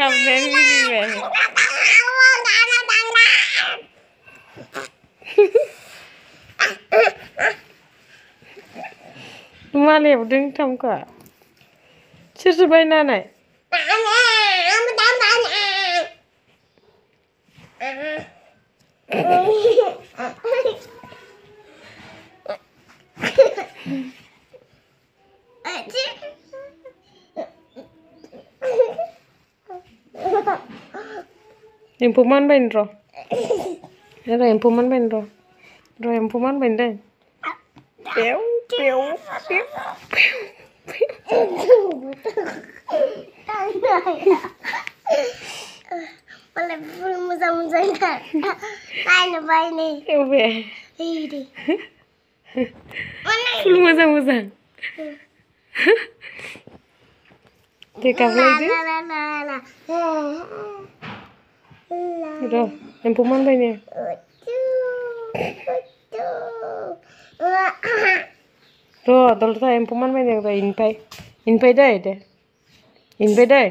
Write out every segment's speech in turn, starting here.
Kamnen ini be. Mali udeng tamka. Sesuai nana. Impuman bain ro. Era impuman bain ro. Ro impuman bain deh. Pew pew pew Boleh belum musa-musa ini bayi nih. Ebe. Ini. Belum musa-musa. Dekap lagi. Udah, impuman bainnya. Ro, dulu tuh impuman bainnya udah inpai deh. Inpai deh.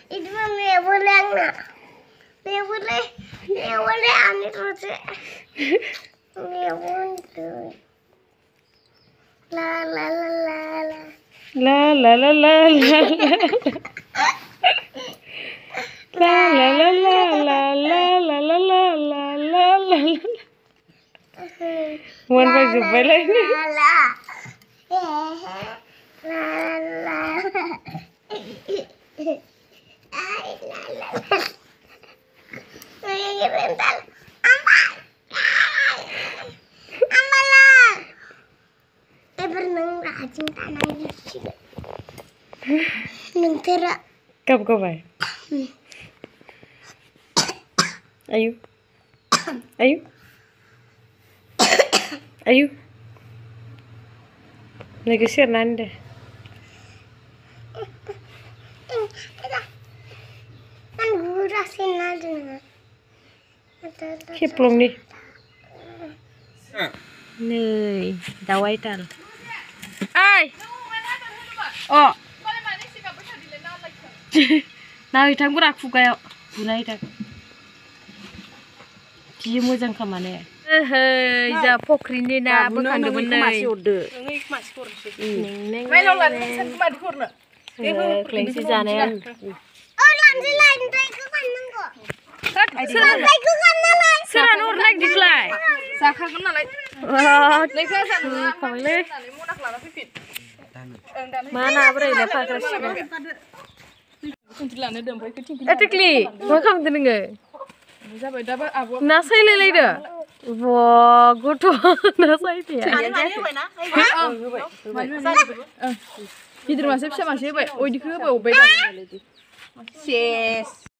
Itu mah boleh enggak? Boleh ani terus. Boleh. La la la la la. La la la la la. La la la la la la la la la la la. Wan pai jupai lagi. La. La. Ay, la. Ay, rental. Ambalah. Berenang rajin tanahnya sih. Nentera. Kap bay. Ayo. Lagi share nande. Kan gura sinadnya. Kiplong nih. Nih, dawai tal. Ay. Oh. Nah, itang gurak fukayo. Bunai tak. Ji moजां kamane. जा फख्रिनि ना बोखांदोंमोन नै क्लेंसि जानाया सोरानो हरनाय दिखलाय जाखागोन नालाय मा नाब्रायलाय फाग्रासिनो एटिक्लि मा खालामदों नोङो ना सायलायलायदो Wah, gua na sayti ya. Hidur masih bisa masih baik. Oh, dikira baik. Yes.